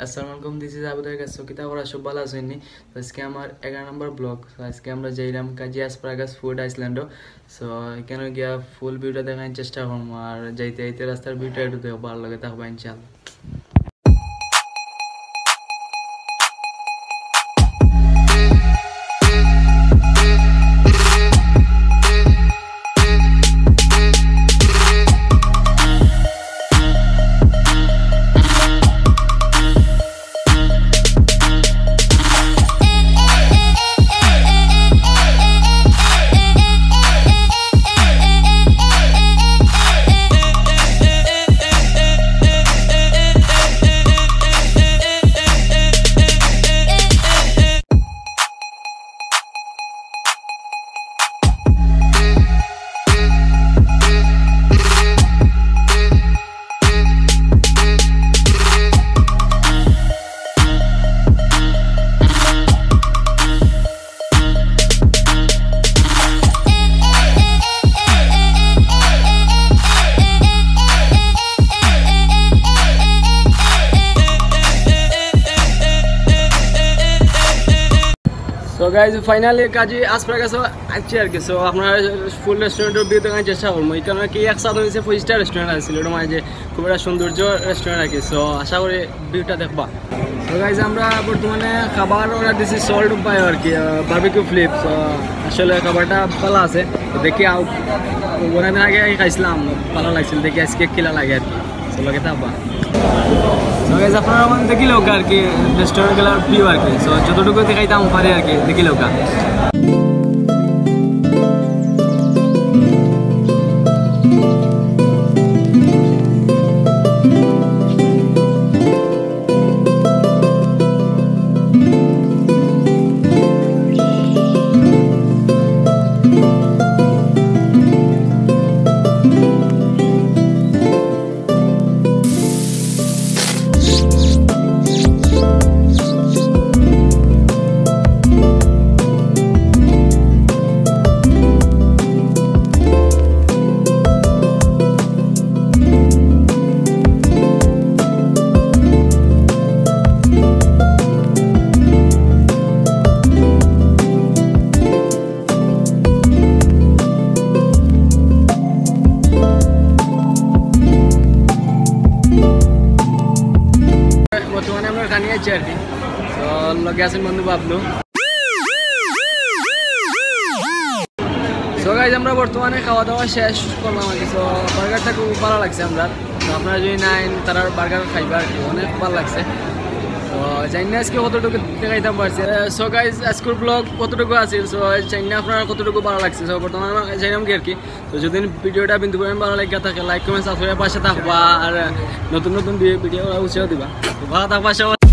আসসালামু আলাইকুম, this is Abu Dhar কাছে কিতা করা সব ভালো আছেননি। তো আজকে আমার 11 নম্বর ব্লগ। তো আজকে আমরা যাইলাম কাজি আসপারাগাস ফুড আইসল্যান্ডও। সো এখানে গিয়া ফুল ভিউটা দেখার চেষ্টা করবো, আর যাইতে যাইতে রাস্তার ভিউটা একটু দেখো, ভালো লাগে থাকবো ইনশাআল্লাহ। তো গাইজ ফাইনালি কাজী আসপারাগাস আসছি আর কি। সো আপনার ফুল রেস্টুরেন্টের ভিউ দেখার চেষ্টা করবো। এই কারণে কি একসাথে হয়েছে 4 স্টার রেস্টুরেন্ট আছে, এটা মানে যে খুব একটা সৌন্দর্য রেস্টুরেন্ট আর কি। সো আশা করি ভিউটা দেখবা। তো গাইজ আমরা বর্তমানে খাবার অর্ডার দিচ্ছি সল্ট পাই আর কি, বারবিকিউ ফ্লিপস। আসলে খাবারটা ভালো আছে, দেখি অনেকদিন আগে খাইছিলাম, ভালো লাগছিল, দেখি আজকে কিলা লাগে আর কি। চলো কে থাকবা। সো গাইজ আপনারা মানে দেখি লোক আর কি রেস্টুরেন্ট গেলার ভিউ আর কি। সো যতটুকু দেখাইতাম পারে আর কি, দেখি লোক। বর্তমানে আমরা খানি আছি আর কি। তো লগে আছেন বন্ধু বাবলু। সো গাইজ আমরা বর্তমানে খাওয়া দাওয়া শেষ করলাম আর কি। সো বার্গারটা খুব ভালো লাগছে আমরা। তো আপনারা যদি নাইন তারা বার্গার খাইবা আর কি, অনেক ভালো লাগছে। তো জানি না আজকে কতটুকু দেখাইতাম পারছি। সো গাইজ আজকের ব্লগ কতটুকু আছে, সো জানি না আপনারা কতটুকু ভালো লাগছে। সো বর্তমানে যাইলাম কি আর কি। তো যদি ভিডিওটা বিন্দু পরিমাণ ভালো লাগে থাকে, লাইক কমেন্ট সাবস্ক্রাইব পাশে থাকবা, আর নতুন নতুন ভিডিও উৎসাহ দিবা। তো ভালো থাকবা সবাই।